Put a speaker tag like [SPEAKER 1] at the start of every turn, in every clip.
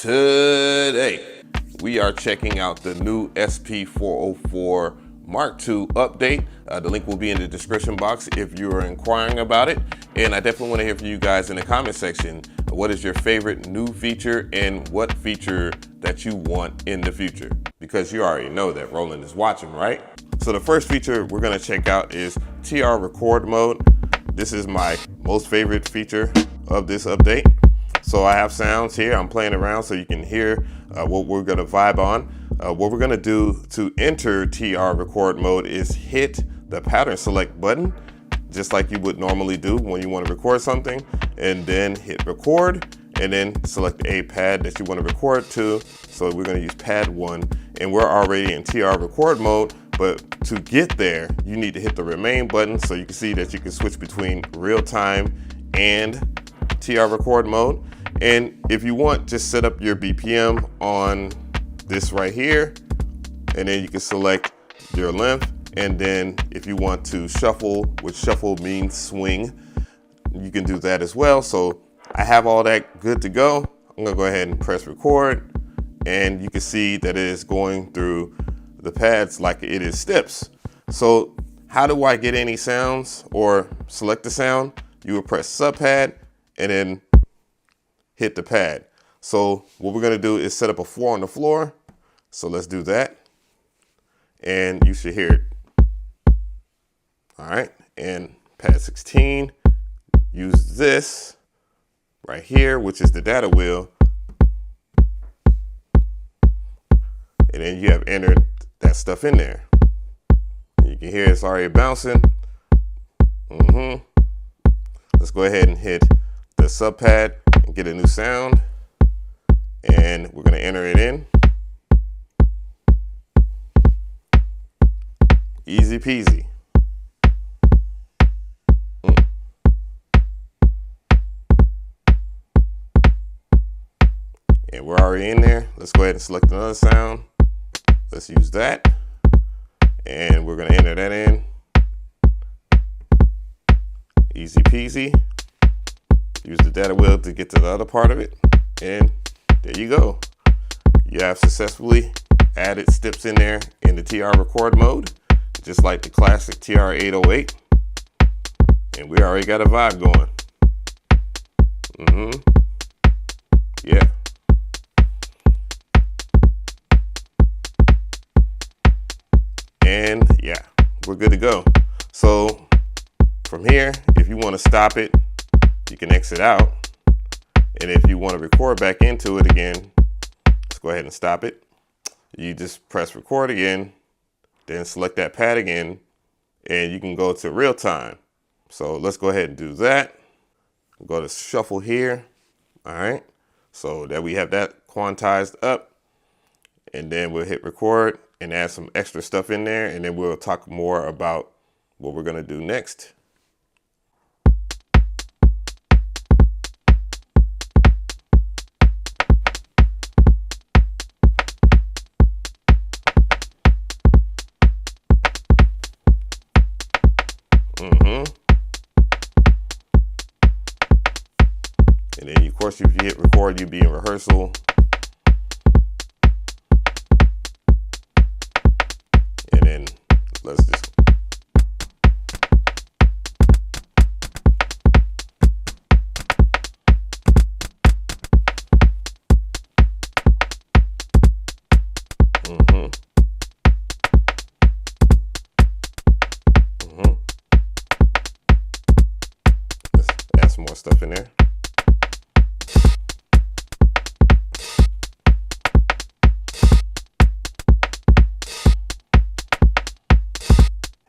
[SPEAKER 1] Today, we are checking out the new SP-404 MK2 update. The link will be in the description box if you're inquiring about it. And I definitely want to hear from you guys in the comment section. What is your favorite new feature and what feature that you want in the future? Because you already know that Roland is watching, right? So the first feature we're going to check out is TR record mode. This is my most favorite feature of this update. So I have sounds here, I'm playing around so you can hear what we're gonna vibe on. What we're gonna do to enter TR record mode is hit the pattern select button, just like you would normally do when you wanna record something, and then hit record, and then select a pad that you wanna record to. So we're gonna use pad 1, and we're already in TR record mode, but to get there, you need to hit the remain button so you can see that you can switch between real time and TR record mode. And if you want, just set up your BPM on this right here, and then you can select your length. And then if you want to shuffle, which shuffle means swing, you can do that as well. So I have all that good to go. I'm gonna go ahead and press record, and you can see that it is going through the pads like it is steps. So how do I get any sounds or select the sound? You would press sub pad and then hit the pad. So what we're gonna do is set up a 4 on the floor. So let's do that. And you should hear it. All right, and pad 16, use this right here, which is the data wheel. And then you have entered that stuff in there. You can hear it's already bouncing. Let's go ahead and hit the sub pad and get a new sound, and we're going to enter it in. Easy peasy. And we're already in there. Let's go ahead and select another sound. Let's use that, and we're going to enter that in. Easy peasy. Use the data wheel to get to the other part of it, and there you go. You have successfully added steps in there in the TR record mode, just like the classic TR-808, and we already got a vibe going. Yeah. And yeah, we're good to go. So from here, if you want to stop it, you can exit out. And if you want to record back into it again, let's go ahead and stop it. You just press record again, then select that pad again, and you can go to real time. So let's go ahead and do that. Go to shuffle here. All right. So that we have that quantized up, and then we'll hit record and add some extra stuff in there. And then we'll talk more about what we're going to do next. And then, of course, if you hit record, you'll be in rehearsal. And then let's just. Let's add some more stuff in there.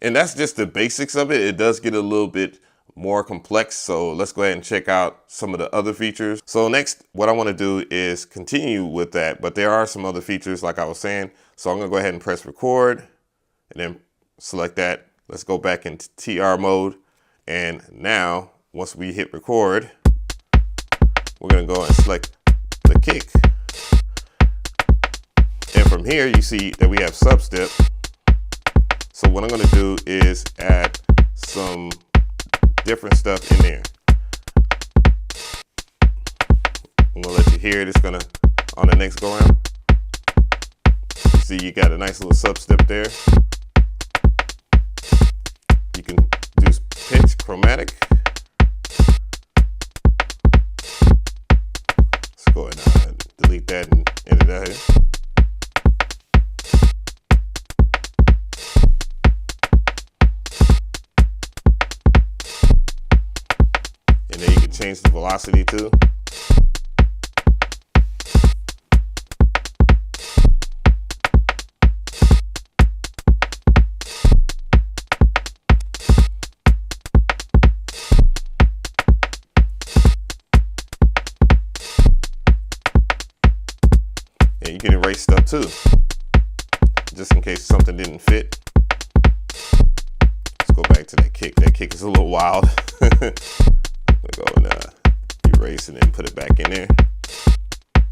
[SPEAKER 1] And that's just the basics of it. It does get a little bit more complex. So let's go ahead and check out some of the other features. So next, what I want to do is continue with that, but there are some other features like I was saying. So I'm gonna go ahead and press record and then select that. Let's go back into TR mode. And now, once we hit record, we're gonna go and select the kick. And from here, you see that we have sub step. So what I'm going to do is add some different stuff in there. I'm going to let you hear it. It's going to on the next go round. You see you got a nice little sub-step there. You can do pitch, chromatic. Let's go ahead and delete that and edit that here. And then you can change the velocity too. And you can erase stuff too, just in case something didn't fit. Let's go back to that kick. That kick is a little wild. I'm gonna go and erase and then put it back in there.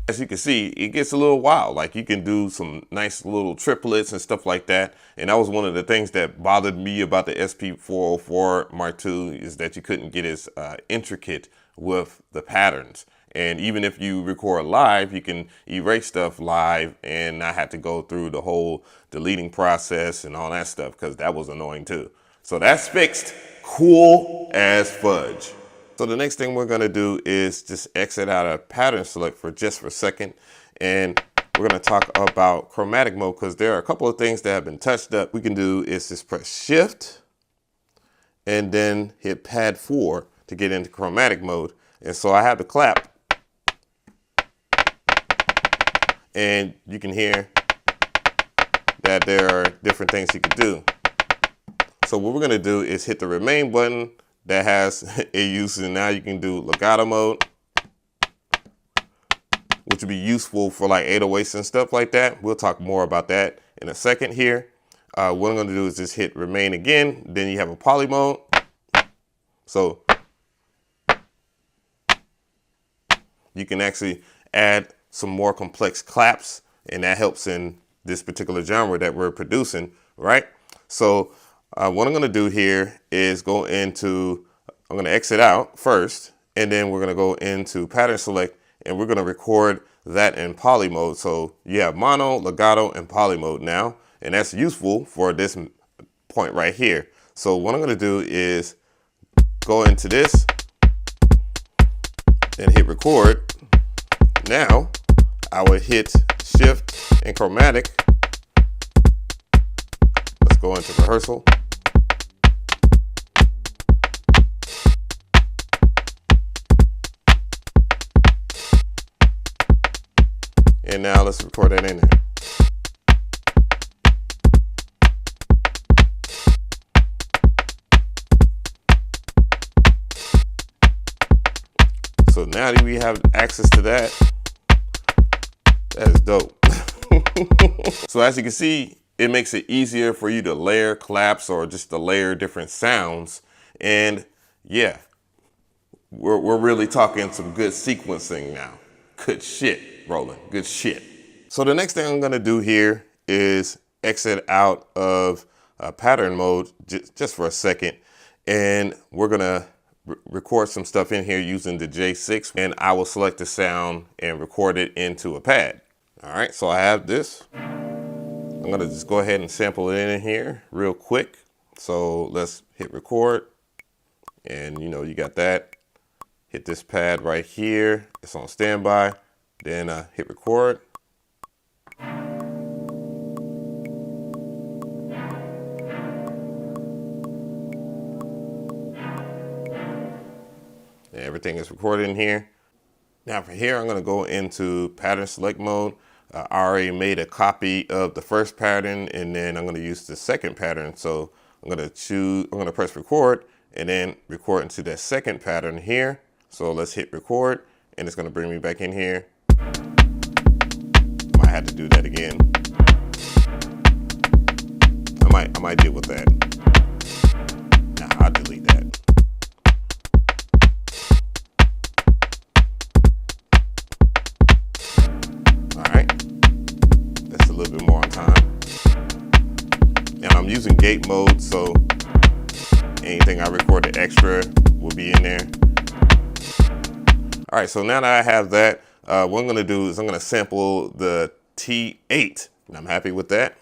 [SPEAKER 1] As you can see, it gets a little wild. Like you can do some nice little triplets and stuff like that. And that was one of the things that bothered me about the SP-404 MK2 is that you couldn't get as intricate with the patterns. And even if you record live, you can erase stuff live and not have to go through the whole deleting process and all that stuff, because that was annoying too. So that's fixed. Cool as fudge. So the next thing we're going to do is just exit out of pattern select for just for a second. And we're going to talk about chromatic mode, because there are a couple of things that have been touched up. We can do is just press shift and then hit pad 4 to get into chromatic mode. And so I have the clap. And you can hear that there are different things you can do. So what we're going to do is hit the remain button that has a use, and now you can do legato mode, which would be useful for like 808s and stuff like that. We'll talk more about that in a second here. What I'm going to do is just hit remain again. Then you have a poly mode. So you can actually add some more complex claps, and that helps in this particular genre that we're producing, right? So what I'm going to do here is I'm going to exit out first, and then we're going to go into pattern select, and we're going to record that in poly mode. So you have mono, legato, and poly mode now, and that's useful for this point right here. So what I'm going to do is go into this and hit record. Now I would hit shift and chromatic. Let's go into rehearsal. And now let's record that in there. So now that we have access to that, that is dope. So as you can see, it makes it easier for you to layer claps or just to layer different sounds. And yeah, we're really talking some good sequencing now. Good shit, Roland, good shit. So the next thing I'm gonna do here is exit out of pattern mode just for a second. And we're gonna record some stuff in here using the J6, and I will select the sound and record it into a pad. All right, so I have this. I'm gonna just go ahead and sample it in here real quick. So let's hit record, and you know, you got that. Hit this pad right here. It's on standby. Then hit record. Everything is recorded in here. Now for here, I'm gonna go into pattern select mode. I already made a copy of the first pattern, and then I'm gonna use the second pattern. So I'm gonna press record and then record into that second pattern here. So let's hit record, and it's gonna bring me back in here. Might have to do that again. I might deal with that. Nah, I'll delete that. A little bit more on time. And I'm using gate mode, so anything I recorded extra will be in there. All right, so now that I have that, what I'm gonna do is I'm gonna sample the T8, and I'm happy with that.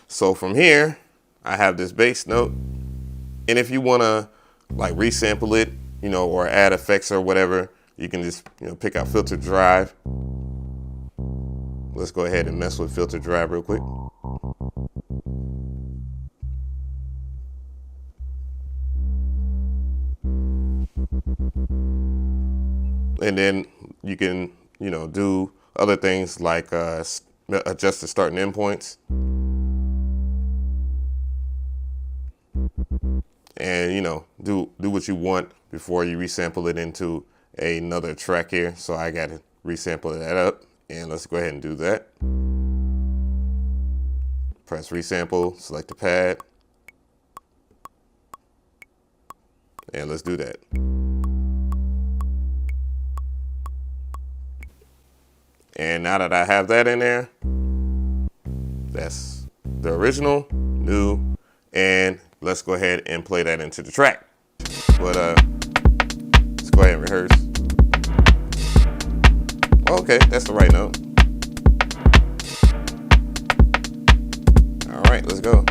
[SPEAKER 1] So from here, I have this bass note, and if you wanna like resample it, you know, or add effects or whatever, you can just, you know, pick out filter drive. Let's go ahead and mess with filter drive real quick. And then you can, you know, do other things like adjust the start and end points. And, you know, do what you want before you resample it into another track here. So I got to resample that up, and let's go ahead and do that. Press resample, select the pad, and let's do that. And now that I have that in there, that's the original, new, and let's go ahead and play that into the track. But let's go ahead and rehearse. Okay, that's the right note. All right, let's go.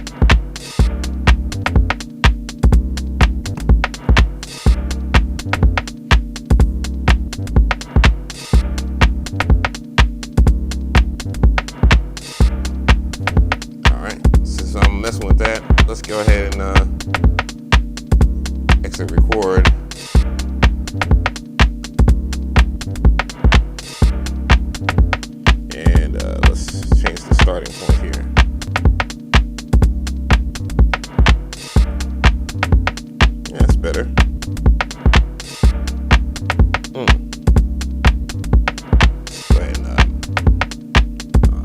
[SPEAKER 1] So I'm messing with that. Let's go ahead and exit record. And let's change the starting point here. Yeah, that's better. Go ahead and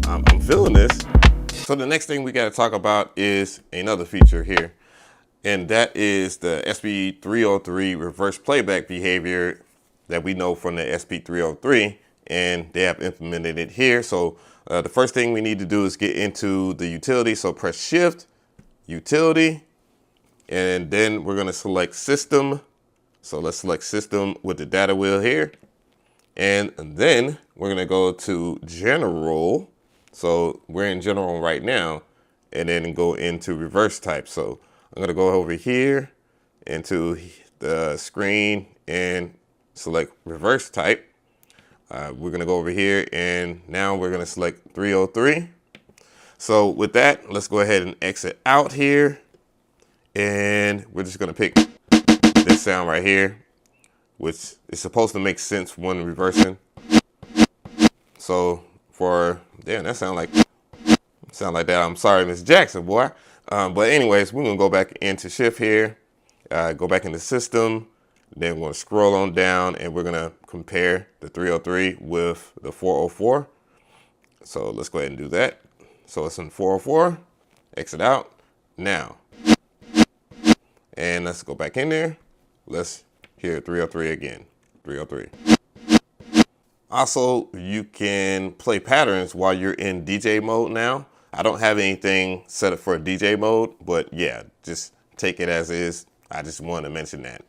[SPEAKER 1] I'm feeling this. So the next thing we got to talk about is another feature here, and that is the SP-404 reverse playback behavior that we know from the SP-404, and they have implemented it here. So the first thing we need to do is get into the utility. So press Shift, Utility, and then we're going to select System. So let's select System with the data wheel here, and then we're going to go to General. So we're in general right now, and then go into reverse type. So I'm gonna go over here into the screen and select reverse type. We're gonna go over here, and now we're gonna select 303. So with that, let's go ahead and exit out here, and we're just gonna pick this sound right here, which is supposed to make sense when reversing. So damn, that sound like that. I'm sorry, Miss Jackson, boy. But anyways, we're gonna go back into Shift here, go back into System, then we're gonna scroll on down, and we're gonna compare the 303 with the 404. So let's go ahead and do that. So it's in 404, exit out now. And let's go back in there. Let's hear 303 again, 303. Also, you can play patterns while you're in DJ mode now. I don't have anything set up for DJ mode, but yeah, just take it as is. I just wanted to mention that.